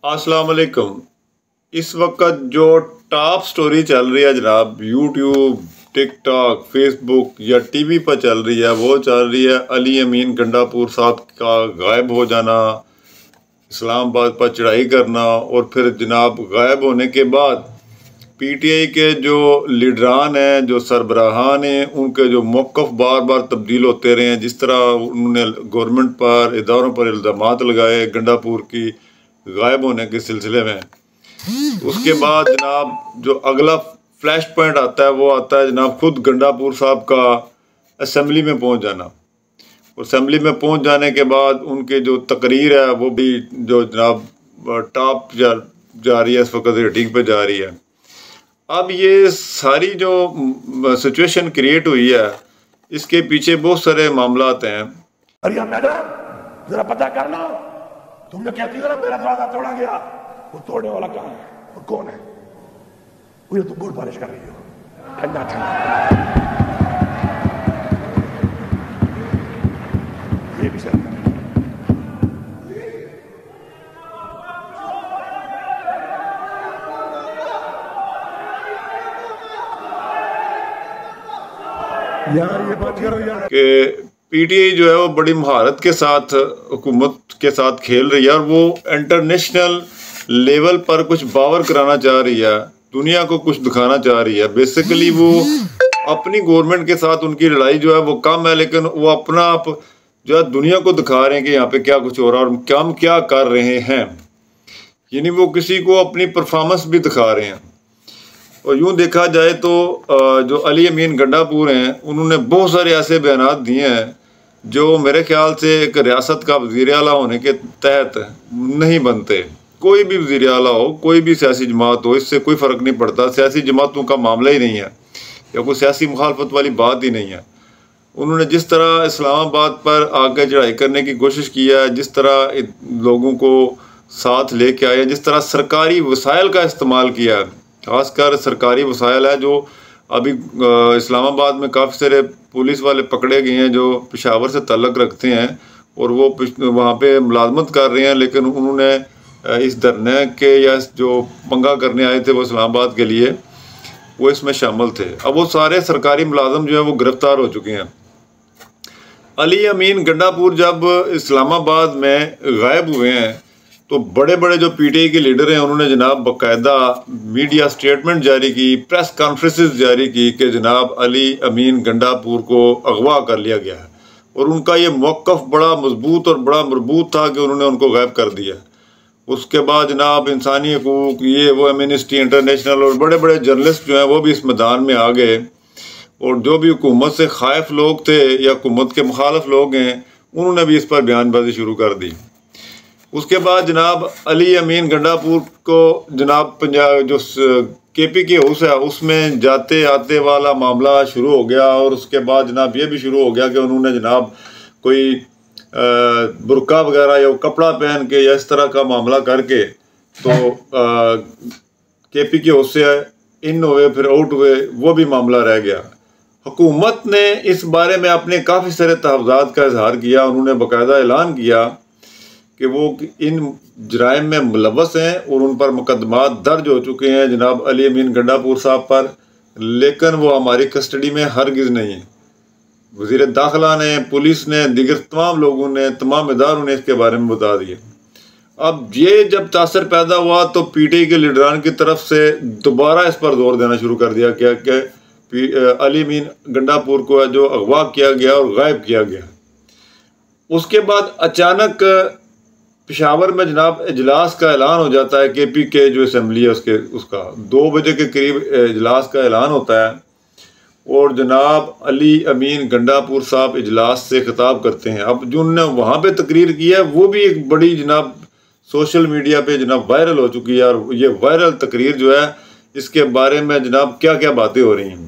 अस्सलाम वालेकुम। इस वक्त जो टॉप स्टोरी चल रही है जनाब, यूट्यूब, टिकटॉक, फेसबुक या टीवी पर चल रही है, वो चल रही है अली अमीन गंडापुर साहब का गायब हो जाना, इस्लामाबाद पर चढ़ाई करना और फिर जनाब गायब होने के बाद पीटीआई के जो लीडरान हैं, जो सरबराहान हैं, उनके जो मौक़िफ़ बार बार तब्दील होते रहे हैं। जिस तरह उन्होंने गवर्नमेंट पर, इदारों पर इल्ज़ामात लगाए गंडापुर की गायब होने के सिलसिले में, उसके बाद जनाब जो अगला फ्लैश पॉइंट आता है वो आता है जनाब खुद गंडापुर साहब का असम्बली में पहुंच जाना। और असम्बली में पहुंच जाने के बाद उनके जो तकरीर है वो भी जो जनाब टॉप जा रही है, इस वक्त रेटिंग पे जा रही है। अब ये सारी जो सिचुएशन क्रिएट हुई है, इसके पीछे बहुत सारे मामलात हैं। अरे मैडम जरा पता कर लो, तुमने कहती हो ना मेरा दरवाजा तोड़ा गया, वो तोड़ने वाला कहाँ है और कौन है? वो तुम बूट पॉलिश कर रही हो, ठंडा ठंडा ये भी सर। यार ये बात करो यार कि पीटीआई जो है वो बड़ी महारत के साथ हुकूमत के साथ खेल रही है और वो इंटरनेशनल लेवल पर कुछ बावर कराना चाह रही है, दुनिया को कुछ दिखाना चाह रही है। बेसिकली वो अपनी गवर्नमेंट के साथ उनकी लड़ाई जो है वो कम है, लेकिन वो अपना आप जो है दुनिया को दिखा रहे हैं कि यहाँ पे क्या कुछ हो रहा है और हम क्या कर रहे हैं। यानी वो किसी को अपनी परफॉर्मेंस भी दिखा रहे हैं। और यूँ देखा जाए तो जो अली अमीन गंडापुर हैं, उन्होंने बहुत सारे ऐसे बयान दिए हैं जो मेरे ख्याल से एक रियासत का वज़ीर आला होने के तहत नहीं बनते। कोई भी वज़ीर आला हो, कोई भी सियासी जमात हो, इससे कोई फ़र्क नहीं पड़ता। सियासी जमातों का मामला ही नहीं है या कोई सियासी मुखालफत वाली बात ही नहीं है। उन्होंने जिस तरह इस्लामाबाद पर आके चढ़ाई करने की कोशिश की है, जिस तरह लोगों को साथ लेके आए, जिस तरह सरकारी वसाइल का इस्तेमाल किया है, खासकर सरकारी वसाइल है जो अभी इस्लामाबाद में काफ़ी सारे पुलिस वाले पकड़े गए हैं जो पेशावर से तल्लक रखते हैं और वो वहाँ पे मुलाजमत कर रहे हैं, लेकिन उन्होंने इस धरने के या जो पंगा करने आए थे वो इस्लामाबाद के लिए, वो इसमें शामिल थे। अब वो सारे सरकारी मुलाजम जो है वो गिरफ्तार हो चुके हैं। अली अमीन गंडापुर जब इस्लामाबाद में गायब हुए हैं तो बड़े बड़े जो पीटीआई के लीडर हैं उन्होंने जनाब बाकायदा मीडिया स्टेटमेंट जारी की, प्रेस कॉन्फ्रेंसेस जारी की कि जनाब अली अमीन गंडापुर को अगवा कर लिया गया है। और उनका ये मौक़िफ़ बड़ा मजबूत और बड़ा मरबूत था कि उन्होंने उनको गायब कर दिया। उसके बाद जनाब इंसानी हकूक़, ये वो, एमनेस्टी इंटरनेशनल और बड़े बड़े जर्नलिस्ट जो हैं वो भी इस मैदान में आ गए। और जो भी हुकूमत से खाइफ लोग थे या हुकूमत के मुखालफ लोग हैं, उन्होंने भी इस पर बयानबाजी शुरू कर दी। उसके बाद जनाब अली अमीन गंडापुर को जनाब पंजाब जो केपी के हाउस है उसमें जाते आते वाला मामला शुरू हो गया। और उसके बाद जनाब ये भी शुरू हो गया कि उन्होंने जनाब कोई बुर्का वगैरह या कपड़ा पहन के या इस तरह का मामला करके तो केपी के हाउस से इन हुए फिर आउट हुए, वो भी मामला रह गया। हुकूमत ने इस बारे में अपने काफ़ी सारे तहफ़्ज़ात का इजहार किया। उन्होंने बाकायदा ऐलान किया कि वो इन जराइम में मुलव्वस हैं और उन पर मुकदमात दर्ज हो चुके हैं जनाब अली अमीन गंडापुर साहब पर, लेकिन वो हमारी कस्टडी में हरगिज़ नहीं है। वज़ीर दाखिला ने, पुलिस ने, दीगर तमाम लोगों ने, तमाम इदारों ने इसके बारे में बता दिए। अब ये जब तासर पैदा हुआ तो पीटीआई के लीडरान की तरफ से दोबारा इस पर जोर देना शुरू कर दिया क्या कि अली अमीन गंडापुर को जो अगवा किया गया और गायब किया गया। उसके बाद अचानक पेशावर में जनाब इजलास का ऐलान हो जाता है। केपी के जो असम्बली है उसका 2 बजे के करीब इजलास का ऐलान होता है और जनाब अली अमीन गंडापुर साहब इजलास से खिताब करते हैं। अब जो उन्होंने वहाँ पे तकरीर की है वो भी एक बड़ी जनाब सोशल मीडिया पे जनाब वायरल हो चुकी है। और ये वायरल तकरीर जो है इसके बारे में जनाब क्या क्या बातें हो रही हैं।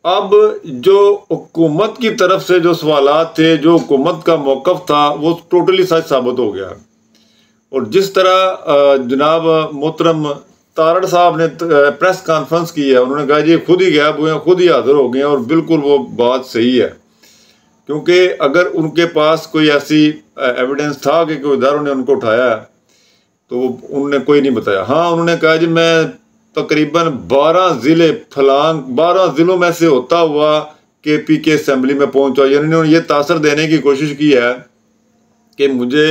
अब जो हुकूमत की तरफ से जो सवालात थे, जो हुकूमत का मौक़िफ़ था, वो टोटली सच साबित हो गया। और जिस तरह जनाब मोहतरम तारड़ साहब ने प्रेस कॉन्फ्रेंस की है, उन्होंने कहा जी खुद ही गायब हुए हैं, खुद ही हाजिर हो गए हैं, और बिल्कुल वो बात सही है। क्योंकि अगर उनके पास कोई ऐसी एविडेंस था कि कोई इदारों ने उनको उठाया तो उन्होंने कोई नहीं बताया। हाँ, उन्होंने कहा जी मैं तकरीबन 12 ज़िले फलांग 12 ज़िलों में से होता हुआ केपी के असेंबली में पहुंचा। यानी उन्होंने ये तासर देने की कोशिश की है कि मुझे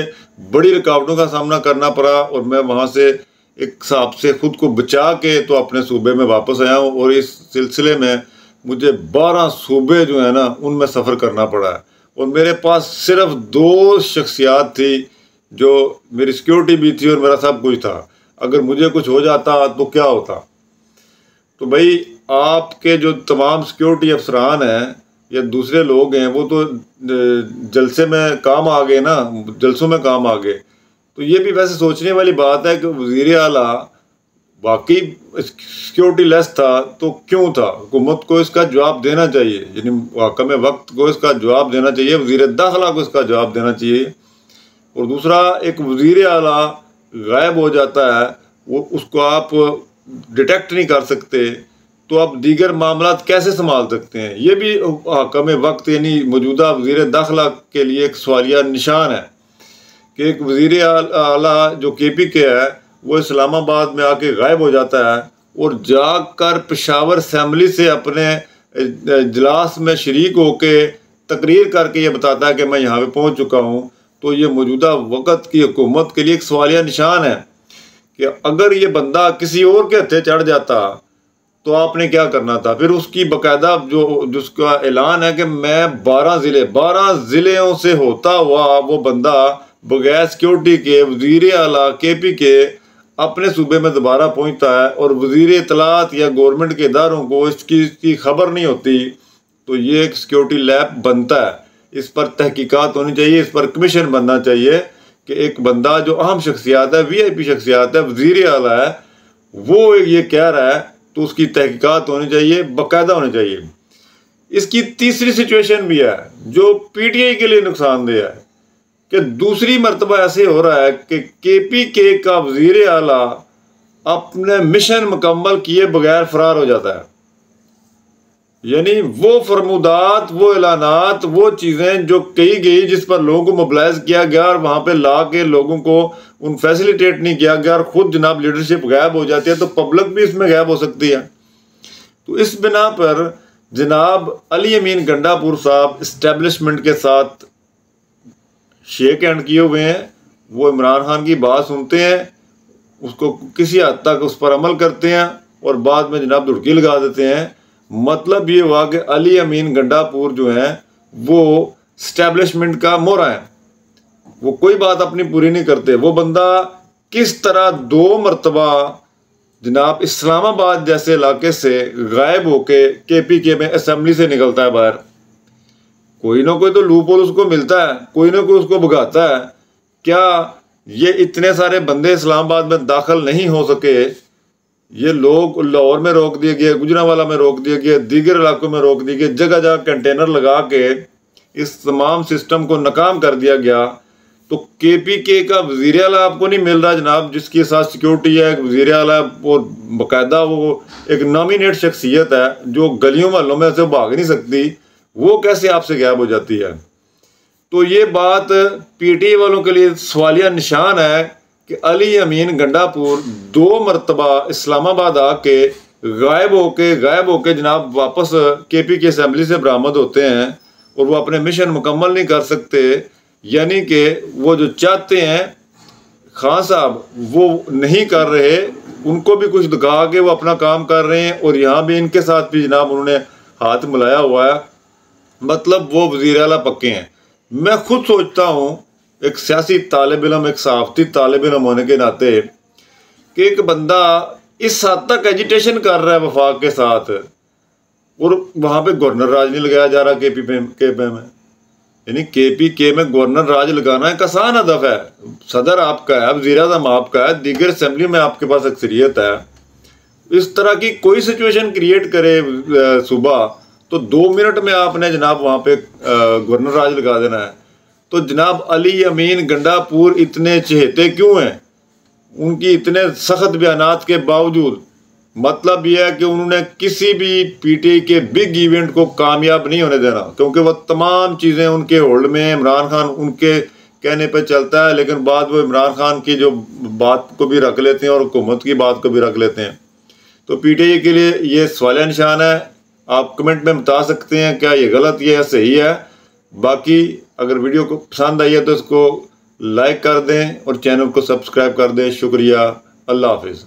बड़ी रुकावटों का सामना करना पड़ा और मैं वहाँ से एक हिसाब से खुद को बचा के तो अपने सूबे में वापस आया हूँ। और इस सिलसिले में मुझे 12 सूबे जो है ना उनमें सफ़र करना पड़ा है। और मेरे पास सिर्फ 2 शख्सियात थी जो मेरी सिक्योरिटी भी थी और मेरा सब कुछ था। अगर मुझे कुछ हो जाता तो क्या होता। तो भाई आपके जो तमाम सिक्योरिटी अफसरान हैं या दूसरे लोग हैं वो तो जलसे में काम आ गए ना, जलसों में काम आ गए। तो ये भी वैसे सोचने वाली बात है कि वज़ीर आला वाकई सिक्योरिटी लेस था तो क्यों था। हुकूमत को इसका जवाब देना चाहिए, यानी महकमे वक्त को इसका जवाब देना चाहिए, वज़ीर दाखिला को इसका जवाब देना चाहिए। और दूसरा, एक वज़ीर आला गायब हो जाता है, वो उसको आप डिटेक्ट नहीं कर सकते तो आप दीगर मामला कैसे संभाल सकते हैं। ये भी महकमे वक्त यानी मौजूदा वज़ीर दाखिला के लिए एक सवालिया निशान है कि एक वज़ीर आला जो केपी के है वो इस्लामाबाद में आके गायब हो जाता है और जाकर पेशावर असेंबली से अपने इजलास में शरीक होके तकरीर करके ये बताता है कि मैं यहाँ पे पहुँच चुका हूँ। तो ये मौजूदा वक़्त की हुकूमत के लिए एक सवालिया निशान है कि अगर ये बंदा किसी और के हत्थे चढ़ जाता तो आपने क्या करना था। फिर उसकी बाकायदा जिसका ऐलान है कि मैं 12 ज़िलों से होता हुआ वो बंदा बगैर सिक्योरिटी के वज़ीर आला केपी के अपने सूबे में दोबारा पहुंचता है और वज़ीर इत्तलात या गवर्नमेंट के इदारों को इसकी खबर नहीं होती। तो ये एक सिक्योरिटी लैब बनता है। इस पर तहकीकात होनी चाहिए, इस पर कमीशन बनना चाहिए कि एक बंदा जो अहम शख्सियात है, VIP शख्सियात है, वज़ीर आला है, वो ये कह रहा है तो उसकी तहकीकात होनी चाहिए, बाकायदा होनी चाहिए। इसकी तीसरी सिचुएशन भी है जो PTI के लिए नुकसानदेह है कि दूसरी मरतबा ऐसे हो रहा है कि KPK का वज़ीर आला अपने मिशन मुकम्मल किए बगैर फरार हो जाता है। यानी वो फरमुदात, वो ऐलानात, वो चीज़ें जो कही गई जिस पर लोगों को मोबिलाइज किया गया और वहाँ पे ला के लोगों को उन फैसिलिटेट नहीं किया गया और ख़ुद जनाब लीडरशिप गायब हो जाती है तो पब्लिक भी इसमें गायब हो सकती है। तो इस बिना पर जनाब अली अमीन गंडापुर साहब इस्टेब्लिशमेंट के साथ शेक हैंड किए हुए हैं। वो इमरान खान की बात सुनते हैं, उसको किसी हद तक उस पर अमल करते हैं और बाद में जनाब धुड़की लगा देते हैं। मतलब ये हुआ कि अली अमीन गंडापुर जो है वो इस्टेब्लिशमेंट का मोहरा है, वो कोई बात अपनी पूरी नहीं करते। वो बंदा किस तरह 2 मरतबा जनाब इस्लामाबाद जैसे इलाके से गायब होके KPK में असेंबली से निकलता है बाहर। कोई ना कोई तो लूपहोल उसको मिलता है, कोई ना कोई उसको भगाता है। क्या ये इतने सारे बंदे इस्लामाबाद में दाखिल नहीं हो सके? ये लोग लाहौर में रोक दिए गए, गुजरांवाला में रोक दिए गए, दीगर इलाकों में रोक दिए गए, जगह जगह कंटेनर लगा के इस तमाम सिस्टम को नाकाम कर दिया गया। तो KPK का वज़ीर आला आपको नहीं मिल रहा जनाब, जिसके साथ सिक्योरिटी है, वज़ीर आला और बाकायदा वो एक नॉमिनेट शख्सियत है जो गलियों महलों में से भाग नहीं सकती, वो कैसे आपसे गायब हो जाती है। तो ये बात PTI वालों के लिए सवालिया निशान है कि अली अमीन गंडापुर 2 मरतबा इस्लामाबाद आके गायब होके जनाब वापस KPK असेंबली से बरामद होते हैं और वो अपने मिशन मुकम्मल नहीं कर सकते। यानी कि वो जो चाहते हैं खान साहब वो नहीं कर रहे, उनको भी कुछ दिखा के वो अपना काम कर रहे हैं और यहाँ भी इनके साथ भी जनाब उन्होंने हाथ मिलाया हुआ है। मतलब वो वज़ीर आला पक्के हैं। मैं खुद सोचता हूँ एक सियासी तालिब इल्म, एक सहाफ़ती तालिब इल्म होने के नाते कि एक बंदा इस हद तक एजिटेशन कर रहा है वफाक के साथ और वहाँ पे गवर्नर राज नहीं लगाया जा रहा KPK में। यानी KPK में गवर्नर राज लगाना एक आसान हदफ है। सदर आपका है, वज़ीर आज़म आपका है, दीगर असेंबली में आपके पास अक्सरियत है। इस तरह की कोई सिचुएशन क्रिएट करे सुबह तो 2 मिनट में आपने जनाब वहाँ पे गवर्नर राज लगा देना है। तो जनाब अली अमीन गंडापुर इतने चहेते क्यों हैं? उनकी इतने सख्त बयानात के बावजूद मतलब यह है कि उन्होंने किसी भी PTI के बिग इवेंट को कामयाब नहीं होने देना, क्योंकि वह तमाम चीज़ें उनके होल्ड में। इमरान खान उनके कहने पे चलता है, लेकिन बाद वो इमरान खान की जो बात को भी रख लेते हैं और हुकूमत की बात को भी रख लेते हैं। तो पीटीआई के लिए ये सवालिया निशान है। आप कमेंट में बता सकते हैं क्या ये गलत है या सही है। बाकी अगर वीडियो को पसंद आई है तो इसको लाइक कर दें और चैनल को सब्सक्राइब कर दें। शुक्रिया। अल्लाह हाफिज़।